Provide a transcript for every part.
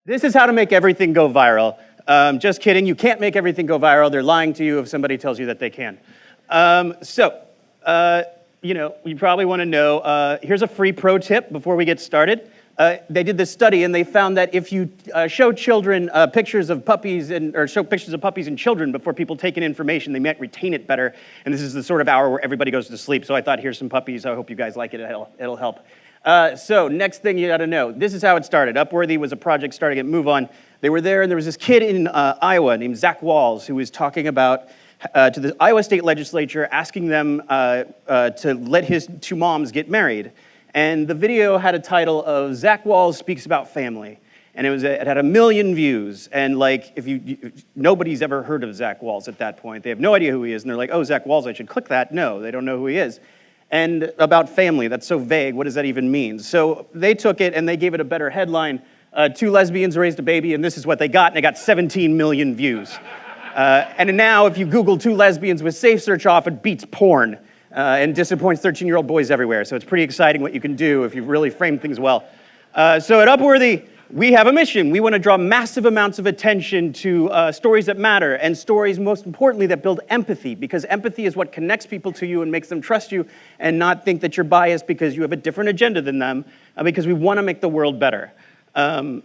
This is how to make everything go viral. Just kidding, you can't make everything go viral. They're lying to you if somebody tells you that they can. You probably want to know, here's a free pro tip before we get started. They did this study and they found that if you show children pictures of puppies or show pictures of puppies and children before people take in information, they might retain it better. And this is the sort of hour where everybody goes to sleep. So I thought, here's some puppies. I hope you guys like it. It'll help. So next thing you got to know, this is how it started. Upworthy was a project starting at MoveOn. They were there, and there was this kid in Iowa named Zach Walls who was talking about to the Iowa State Legislature, asking them to let his two moms get married. And the video had a title of Zach Walls Speaks About Family. And it had 1 million views. And like, nobody's ever heard of Zach Walls at that point. They have no idea who he is. And they're like, oh, Zach Walls, I should click that. No, they don't know who he is. And about family, that's so vague, what does that even mean? So they took it and they gave it a better headline. 2 lesbians raised a baby, and this is what they got, and they got 17 million views. And now, if you Google 2 lesbians with safe search off, it beats porn and disappoints 13-year-old boys everywhere. So it's pretty exciting what you can do if you really frame things well. So at Upworthy, we have a mission. We want to draw massive amounts of attention to stories that matter, and stories, most importantly, that build empathy, because empathy is what connects people to you and makes them trust you and not think that you're biased because you have a different agenda than them, because we want to make the world better. So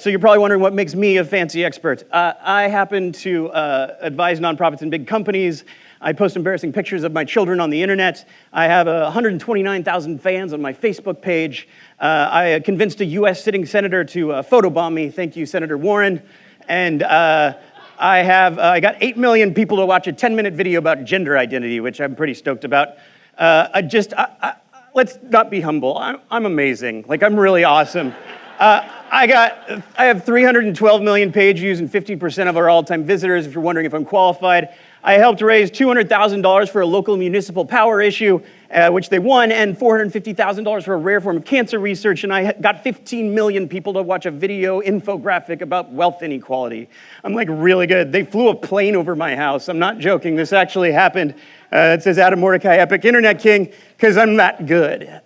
you're probably wondering what makes me a fancy expert. I happen to advise nonprofits and big companies. I post embarrassing pictures of my children on the internet. I have 129,000 fans on my Facebook page. I convinced a US sitting senator to photobomb me. Thank you, Senator Warren. And I got 8 million people to watch a 10-minute video about gender identity, which I'm pretty stoked about. Let's not be humble. I'm amazing. Like, I'm really awesome. I have 312 million page views and 15% of our all-time visitors, if you're wondering if I'm qualified. I helped raise $200,000 for a local municipal power issue, which they won, and $450,000 for a rare form of cancer research, and I got 15 million people to watch a video infographic about wealth inequality. I'm like really good. They flew a plane over my house. I'm not joking. This actually happened. It says Adam Mordecai, Epic Internet King, because I'm that good.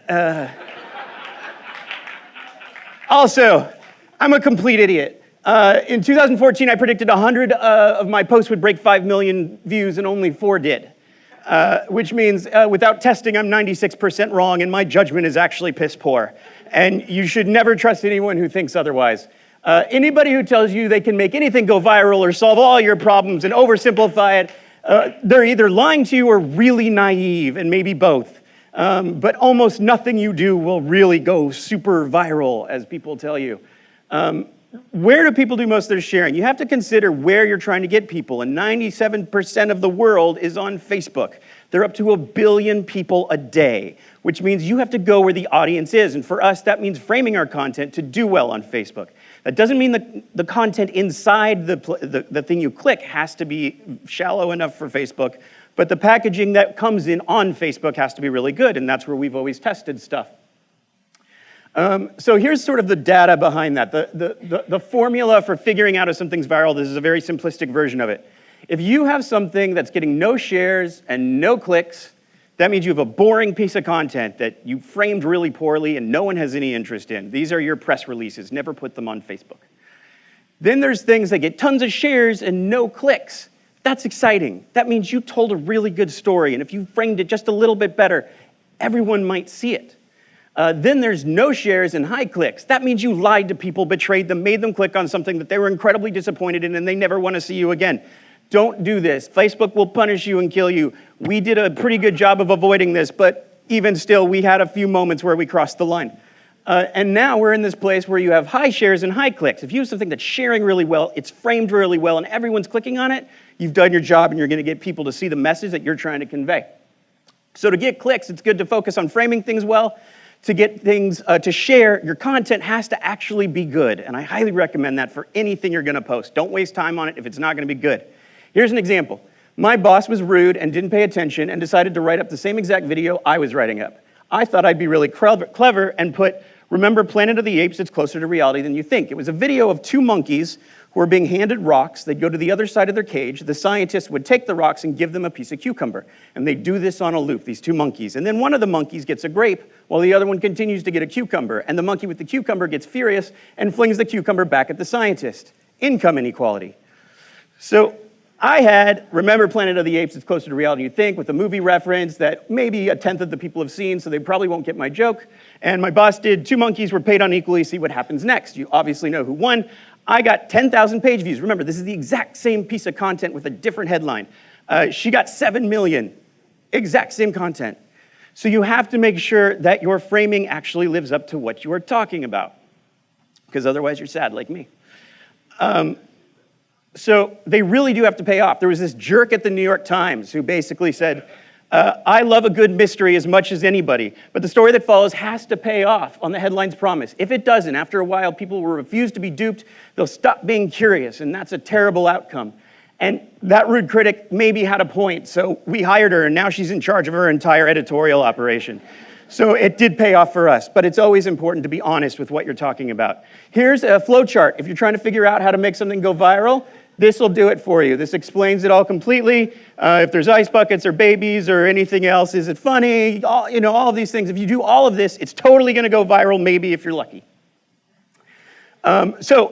Also, I'm a complete idiot. In 2014, I predicted 100 of my posts would break 5 million views, and only 4 did. Which means, without testing, I'm 96% wrong, and my judgment is actually piss poor. And you should never trust anyone who thinks otherwise. Anybody who tells you they can make anything go viral or solve all your problems and oversimplify it, they're either lying to you or really naive, and maybe both. But almost nothing you do will really go super viral, as people tell you. Where do people do most of their sharing? You have to consider where you're trying to get people, and 97% of the world is on Facebook. They're up to 1 billion people a day, which means you have to go where the audience is, and for us, that means framing our content to do well on Facebook. That doesn't mean that the content inside the thing you click has to be shallow enough for Facebook, but the packaging that comes in on Facebook has to be really good, and that's where we've always tested stuff. So here's sort of the data behind that. The formula for figuring out if something's viral, this is a very simplistic version of it. If you have something that's getting no shares and no clicks, that means you have a boring piece of content that you framed really poorly and no one has any interest in. These are your press releases. Never put them on Facebook. Then there's things that get tons of shares and no clicks. That's exciting. That means you told a really good story, and if you framed it just a little bit better, everyone might see it. Then there's no shares and high clicks. That means you lied to people, betrayed them, made them click on something that they were incredibly disappointed in, and they never want to see you again. Don't do this. Facebook will punish you and kill you. We did a pretty good job of avoiding this, but even still, we had a few moments where we crossed the line. And now we're in this place where you have high shares and high clicks. If you have something that's sharing really well, it's framed really well, and everyone's clicking on it, you've done your job, and you're going to get people to see the message that you're trying to convey. So to get clicks, it's good to focus on framing things well. To get things to share, your content has to actually be good. And I highly recommend that for anything you're going to post. Don't waste time on it if it's not going to be good. Here's an example. My boss was rude and didn't pay attention and decided to write up the same exact video I was writing up. I thought I'd be really clever and put, remember Planet of the Apes, it's closer to reality than you think. It was a video of 2 monkeys who were being handed rocks. They'd go to the other side of their cage. The scientist would take the rocks and give them a piece of cucumber. And they do this on a loop, these two monkeys. And then one of the monkeys gets a grape while the other one continues to get a cucumber. And the monkey with the cucumber gets furious and flings the cucumber back at the scientist. Income inequality. So remember Planet of the Apes, it's closer to reality than you think, with the movie reference that maybe a tenth of the people have seen, so they probably won't get my joke. And my boss did 2 monkeys were paid unequally, see what happens next. You obviously know who won. I got 10,000 page views. Remember, this is the exact same piece of content with a different headline. She got 7 million, exact same content. So you have to make sure that your framing actually lives up to what you are talking about, because otherwise you're sad like me. So they really do have to pay off. There was this jerk at the New York Times who basically said, I love a good mystery as much as anybody, but the story that follows has to pay off on the headline's promise. If it doesn't, after a while, people will refuse to be duped. They'll stop being curious, and that's a terrible outcome. And that rude critic maybe had a point, so we hired her, and now she's in charge of her entire editorial operation. So it did pay off for us, but it's always important to be honest with what you're talking about. Here's a flow chart. If you're trying to figure out how to make something go viral, this will do it for you. This explains it all completely. If there's ice buckets or babies or anything else, is it funny? All of these things. If you do all of this, it's totally going to go viral, maybe if you're lucky.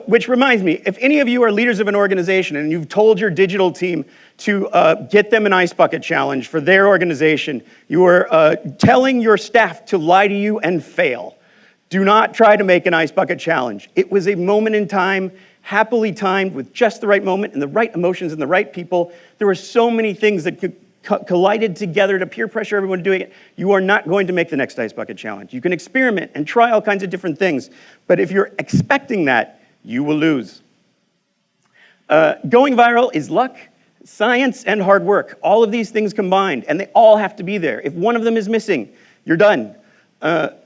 Which reminds me, if any of you are leaders of an organization and you've told your digital team to get them an ice bucket challenge for their organization, you are telling your staff to lie to you and fail. Do not try to make an ice bucket challenge. It was a moment in time, happily timed with just the right moment and the right emotions and the right people. There were so many things that collided together to peer pressure everyone doing it. You are not going to make the next ice bucket challenge. You can experiment and try all kinds of different things, but if you're expecting that, you will lose. Going viral is luck, science, and hard work. All of these things combined, and they all have to be there. If one of them is missing, you're done.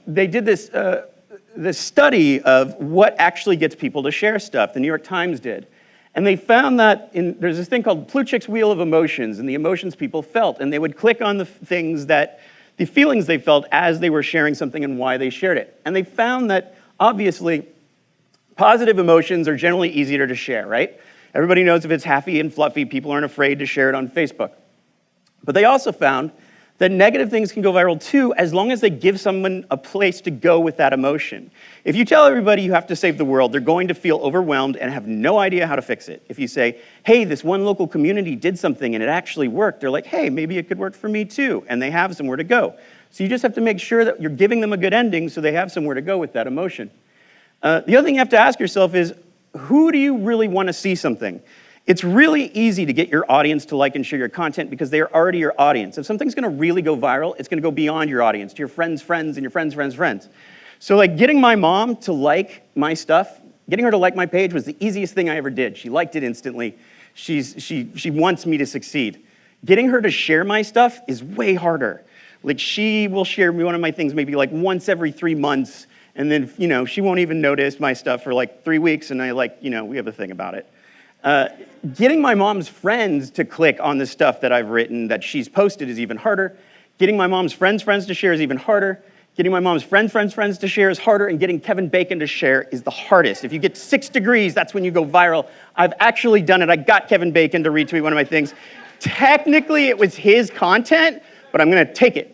They did this study of what actually gets people to share stuff. The New York Times did. And they found that there's this thing called Plutchik's Wheel of Emotions, and the emotions people felt, and they would click on the feelings they felt as they were sharing something and why they shared it. And they found that, obviously, positive emotions are generally easier to share, right? Everybody knows if it's happy and fluffy, people aren't afraid to share it on Facebook. But they also found that negative things can go viral too, as long as they give someone a place to go with that emotion. If you tell everybody you have to save the world, they're going to feel overwhelmed and have no idea how to fix it. If you say, hey, this one local community did something and it actually worked, they're like, hey, maybe it could work for me too, and they have somewhere to go. So you just have to make sure that you're giving them a good ending so they have somewhere to go with that emotion. The other thing you have to ask yourself is, who do you really want to see something? It's really easy to get your audience to like and share your content because they are already your audience. If something's going to really go viral, it's going to go beyond your audience, to your friends' friends and your friends' friends' friends. So like getting my mom to like my stuff, getting her to like my page was the easiest thing I ever did. She liked it instantly. She wants me to succeed. Getting her to share my stuff is way harder. Like she will share one of my things maybe like once every 3 months, and then she won't even notice my stuff for like 3 weeks, and we have a thing about it. Getting my mom's friends to click on the stuff that I've written that she's posted is even harder. Getting my mom's friends' friends to share is even harder. Getting my mom's friends' friends to share is harder, and getting Kevin Bacon to share is the hardest. If you get 6 degrees, that's when you go viral. I've actually done it. I got Kevin Bacon to retweet one of my things. Technically, it was his content, but I'm going to take it.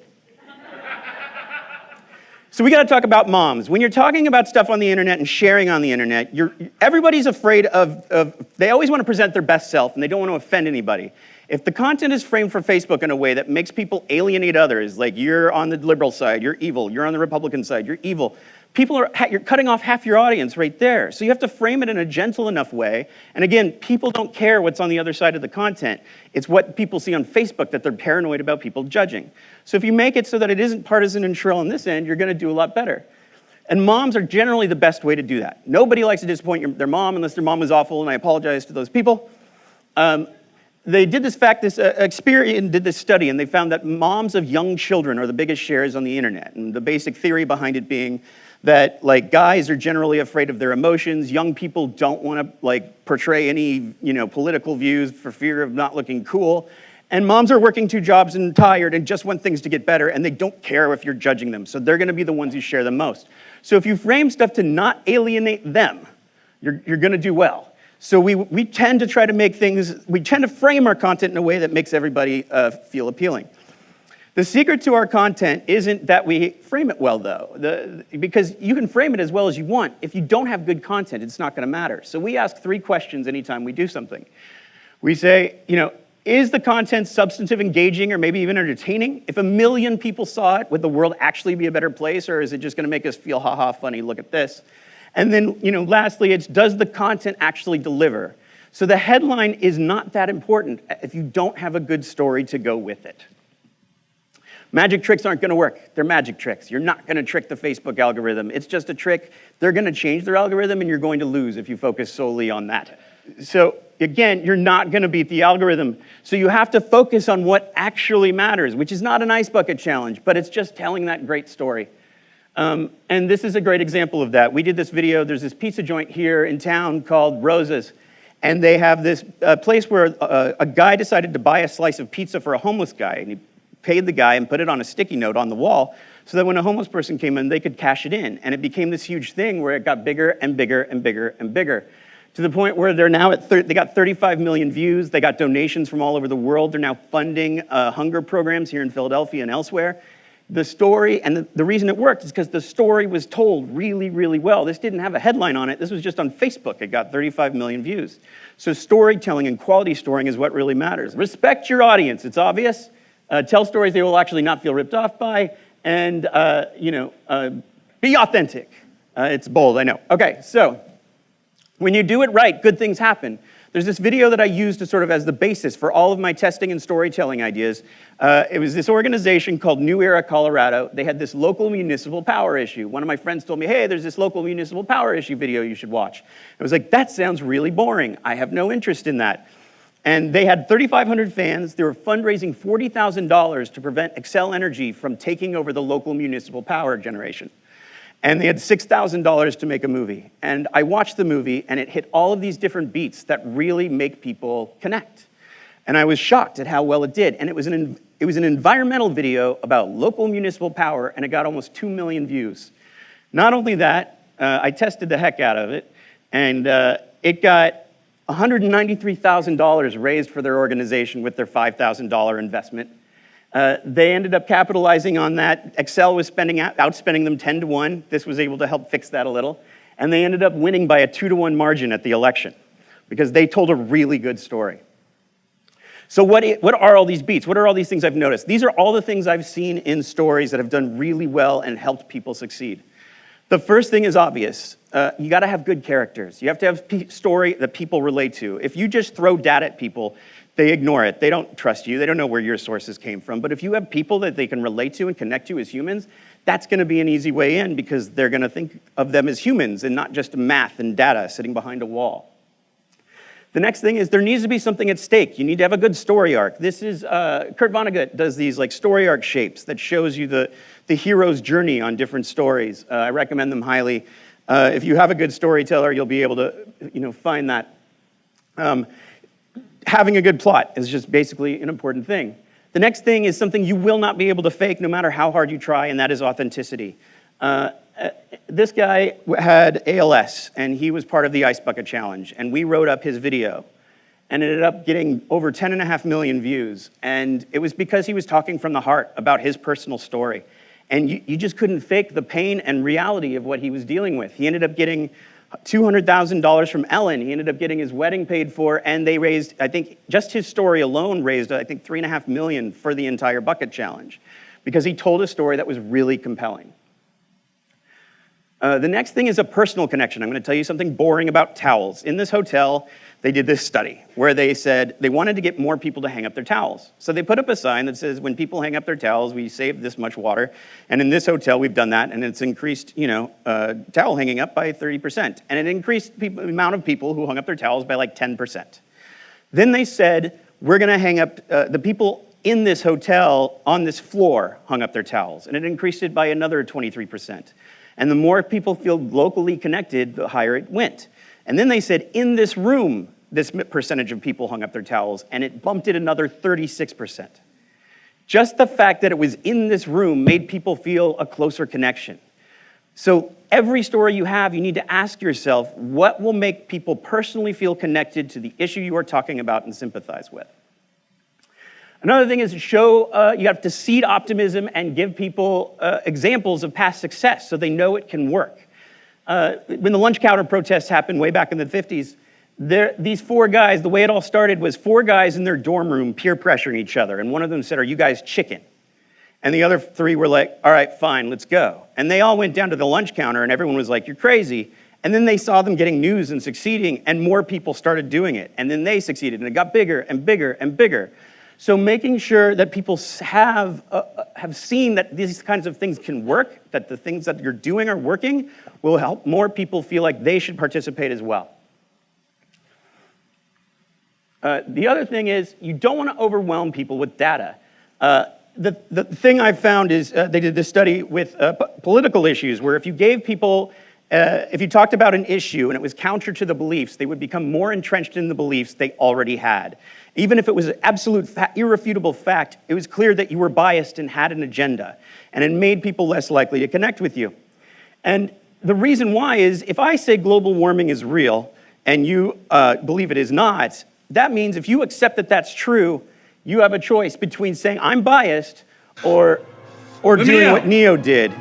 So we got to talk about moms. When you're talking about stuff on the internet and sharing on the internet, everybody's afraid they always want to present their best self, and they don't want to offend anybody. If the content is framed for Facebook in a way that makes people alienate others, like you're on the liberal side, you're evil, you're on the Republican side, you're evil, you're cutting off half your audience right there. So you have to frame it in a gentle enough way. And again, people don't care what's on the other side of the content. It's what people see on Facebook that they're paranoid about people judging. So if you make it so that it isn't partisan and shrill on this end, you're going to do a lot better. And moms are generally the best way to do that. Nobody likes to disappoint their mom unless their mom was awful, and I apologize to those people. They did Experian did this study, and they found that moms of young children are the biggest shares on the internet. And the basic theory behind it being that guys are generally afraid of their emotions. Young people don't want to portray any political views for fear of not looking cool. And moms are working 2 jobs and tired and just want things to get better, and they don't care if you're judging them. So they're going to be the ones who share the most. So if you frame stuff to not alienate them, you're going to do well. So we tend to try to make things, we tend to frame our content in a way that makes everybody feel appealing. The secret to our content isn't that we frame it well, though, because you can frame it as well as you want. If you don't have good content, it's not going to matter. So we ask 3 questions anytime we do something. We say, is the content substantive, engaging, or maybe even entertaining? If 1 million people saw it, would the world actually be a better place, or is it just going to make us feel, ha-ha, funny, look at this? And then, lastly, it's does the content actually deliver? So the headline is not that important if you don't have a good story to go with it. Magic tricks aren't going to work. They're magic tricks. You're not going to trick the Facebook algorithm. It's just a trick. They're going to change their algorithm, and you're going to lose if you focus solely on that. So again, you're not going to beat the algorithm. So you have to focus on what actually matters, which is not an ice bucket challenge, but it's just telling that great story. And this is a great example of that. We did this video. There's this pizza joint here in town called Rosa's. And they have this place where a guy decided to buy a slice of pizza for a homeless guy. And he paid the guy and put it on a sticky note on the wall so that when a homeless person came in, they could cash it in. And it became this huge thing where it got bigger and bigger and bigger and bigger, to the point where they're now they got 35 million views. They got donations from all over the world. They're now funding hunger programs here in Philadelphia and elsewhere. The story, and the reason it worked is because the story was told really, really well. This didn't have a headline on it. This was just on Facebook. It got 35 million views. So storytelling and quality storying is what really matters. Respect your audience. It's obvious. Tell stories they will actually not feel ripped off by, and be authentic. It's bold, I know. Okay, so when you do it right, good things happen. There's this video that I used to sort of as the basis for all of my testing and storytelling ideas. It was this organization called New Era Colorado. They had this local municipal power issue. One of my friends told me, hey, there's this local municipal power issue video you should watch. I was like, that sounds really boring. I have no interest in that. And they had 3,500 fans. They were fundraising $40,000 to prevent Xcel Energy from taking over the local municipal power generation. And they had $6,000 to make a movie. And I watched the movie, and it hit all of these different beats that really make people connect. And I was shocked at how well it did. And it was an environmental video about local municipal power, and it got almost 2 million views. Not only that, I tested the heck out of it, and it got $193,000 raised for their organization with their $5,000 investment. They ended up capitalizing on that. Xcel was outspending them 10 to 1. This was able to help fix that a little. And they ended up winning by a 2 to 1 margin at the election because they told a really good story. So what are all these beats? What are all these things I've noticed? These are all the things I've seen in stories that have done really well and helped people succeed. The first thing is obvious. You got to have good characters. You have to have story that people relate to. If you just throw data at people, they ignore it. They don't trust you. They don't know where your sources came from. But if you have people that they can relate to and connect to as humans, that's going to be an easy way in because they're going to think of them as humans and not just math and data sitting behind a wall. The next thing is there needs to be something at stake. You need to have a good story arc. This is, Kurt Vonnegut does these like story arc shapes that shows you the hero's journey on different stories. I recommend them highly. If you have a good storyteller, you'll be able to find that. Having a good plot is just basically an important thing. The next thing is something you will not be able to fake no matter how hard you try, and that is authenticity. This guy had ALS, and he was part of the Ice Bucket Challenge, and we wrote up his video, and it ended up getting over 10.5 million views, and it was because he was talking from the heart about his personal story, and you just couldn't fake the pain and reality of what he was dealing with. He ended up getting $200,000 from Ellen. He ended up getting his wedding paid for, and they raised, I think, just his story alone raised, I think, $3.5 million for the entire Bucket Challenge, because he told a story that was really compelling. The next thing is a personal connection. I'm going to tell you something boring about towels. In this hotel, they did this study where they said they wanted to get more people to hang up their towels. So they put up a sign that says, when people hang up their towels, we save this much water. And in this hotel, we've done that, and it's increased, towel hanging up by 30%. And it increased the amount of people who hung up their towels by like 10%. Then they said, we're going to hang up, the people in this hotel on this floor hung up their towels, and it increased it by another 23%. And the more people feel locally connected, the higher it went. And then they said, in this room, this percentage of people hung up their towels, and it bumped it another 36%. Just the fact that it was in this room made people feel a closer connection. So every story you have, you need to ask yourself, what will make people personally feel connected to the issue you are talking about and sympathize with? Another thing is you have to seed optimism and give people examples of past success so they know it can work. When the lunch counter protests happened way back in the 50s, these 4 guys, the way it all started was 4 guys in their dorm room peer pressuring each other. And one of them said, "Are you guys chicken?" And the other 3 were like, "All right, fine, let's go." And they all went down to the lunch counter and everyone was like, "You're crazy." And then they saw them getting news and succeeding and more people started doing it. And then they succeeded and it got bigger and bigger and bigger. So making sure that people have seen that these kinds of things can work, that the things that you're doing are working, will help more people feel like they should participate as well. The other thing is you don't want to overwhelm people with data. The thing I've found is they did this study with political issues where if you gave people, if you talked about an issue and it was counter to the beliefs, they would become more entrenched in the beliefs they already had. Even if it was an absolute irrefutable fact, it was clear that you were biased and had an agenda, and it made people less likely to connect with you. And the reason why is if I say global warming is real and you believe it is not, that means if you accept that that's true, you have a choice between saying I'm biased or doing what Neo did.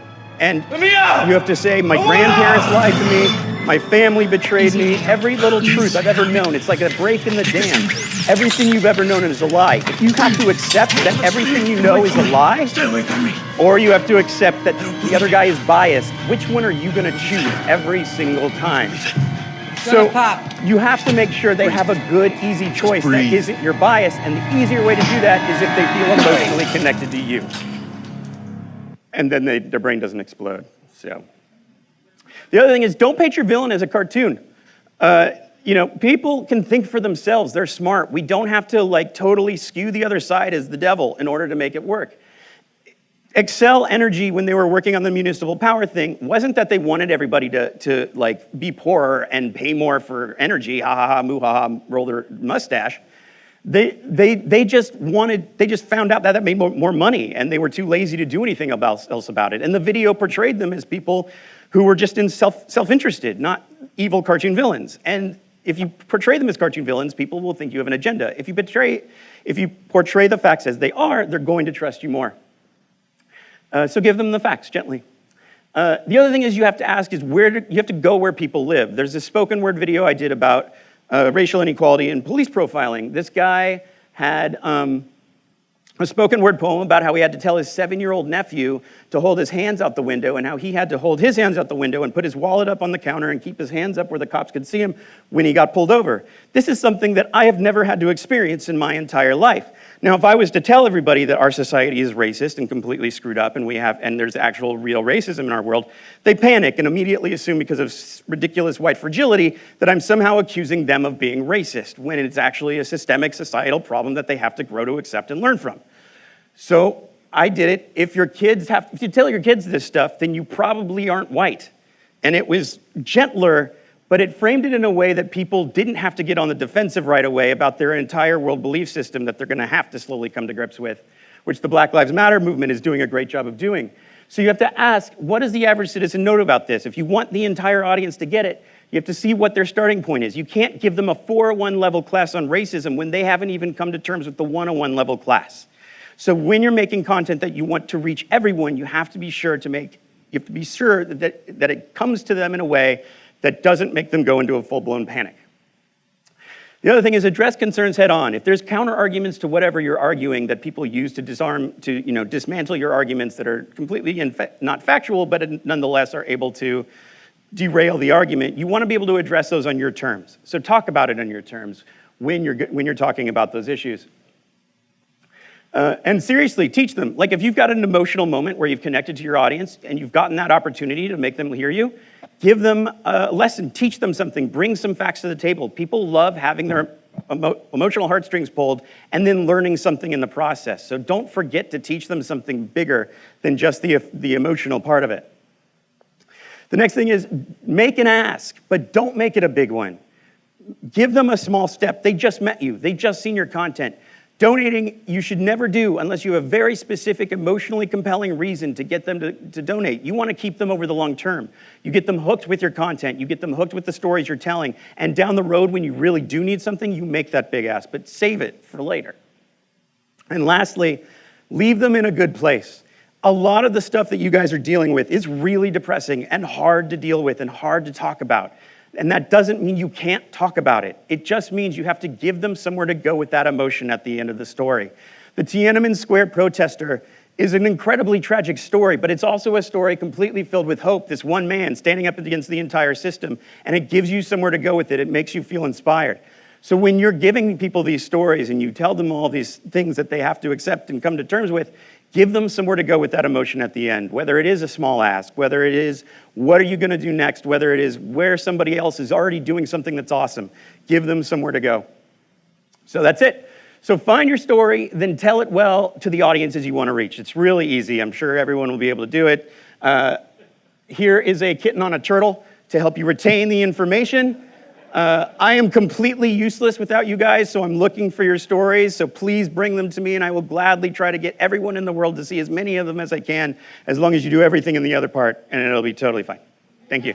And you have to say my grandparents lied to me, my family betrayed me, every little truth I've ever known. It's like a break in the dam. Everything you've ever known is a lie. If you have to accept that everything you know is a lie, or you have to accept that the other guy is biased, which one are you going to choose every single time? So you have to make sure they have a good, easy choice that isn't your bias, and the easier way to do that is if they feel emotionally connected to you. And then their brain doesn't explode. So the other thing is don't paint your villain as a cartoon. People can think for themselves. They're smart. We don't have to totally skew the other side as the devil in order to make it work. Excel Energy, when they were working on the municipal power thing, wasn't that they wanted everybody to be poorer and pay more for energy, ha ha ha, moo ha ha, roll their mustache. They just found out that made more money, and they were too lazy to do anything else about it. And the video portrayed them as people who were just self-interested, not evil cartoon villains. And if you portray them as cartoon villains, people will think you have an agenda. If you portray the facts as they are, they're going to trust you more. So give them the facts gently. The other thing is you have to ask is you have to go where people live. There's a spoken word video I did about racial inequality and police profiling. This guy had a spoken word poem about how he had to tell his 7-year-old nephew to hold his hands out the window and how he had to hold his hands out the window and put his wallet up on the counter and keep his hands up where the cops could see him when he got pulled over. This is something that I have never had to experience in my entire life. Now, if I was to tell everybody that our society is racist and completely screwed up and there's actual real racism in our world, they panic and immediately assume because of ridiculous white fragility that I'm somehow accusing them of being racist when it's actually a systemic societal problem that they have to grow to accept and learn from. So I did it. If you tell your kids this stuff, then you probably aren't white. And it was gentler, but it framed it in a way that people didn't have to get on the defensive right away about their entire world belief system that they're going to have to slowly come to grips with, which the Black Lives Matter movement is doing a great job of doing. So you have to ask, what does the average citizen know about this? If you want the entire audience to get it, you have to see what their starting point is. You can't give them a 401 level class on racism when they haven't even come to terms with the 101 level class. So when you're making content that you want to reach everyone, you have to be sure that it comes to them in a way that doesn't make them go into a full-blown panic. The other thing is address concerns head on. If there's counter arguments to whatever you're arguing that people use to dismantle your arguments that are completely not factual, but nonetheless are able to derail the argument, you want to be able to address those on your terms. So talk about it on your terms when you're talking about those issues. And seriously, teach them. Like if you've got an emotional moment where you've connected to your audience and you've gotten that opportunity to make them hear you, give them a lesson, teach them something, bring some facts to the table. People love having their emotional heartstrings pulled and then learning something in the process. So don't forget to teach them something bigger than just the emotional part of it. The next thing is make an ask, but don't make it a big one. Give them a small step. They just met you. They just seen your content. Donating, you should never do unless you have a very specific, emotionally compelling reason to get them to donate. You want to keep them over the long term. You get them hooked with your content. You get them hooked with the stories you're telling. And down the road, when you really do need something, you make that big ask, but save it for later. And lastly, leave them in a good place. A lot of the stuff that you guys are dealing with is really depressing and hard to deal with and hard to talk about. And that doesn't mean you can't talk about it. It just means you have to give them somewhere to go with that emotion at the end of the story. The Tiananmen Square protester is an incredibly tragic story, but it's also a story completely filled with hope. This one man standing up against the entire system, and it gives you somewhere to go with it. It makes you feel inspired. So when you're giving people these stories and you tell them all these things that they have to accept and come to terms with, give them somewhere to go with that emotion at the end, whether it is a small ask, whether it is what are you going to do next, whether it is where somebody else is already doing something that's awesome. Give them somewhere to go. So that's it. So find your story, then tell it well to the audiences you want to reach. It's really easy. I'm sure everyone will be able to do it. Here is a kitten on a turtle to help you retain the information. I am completely useless without you guys, so I'm looking for your stories, so please bring them to me, and I will gladly try to get everyone in the world to see as many of them as I can, as long as you do everything in the other part, and it'll be totally fine. Thank you.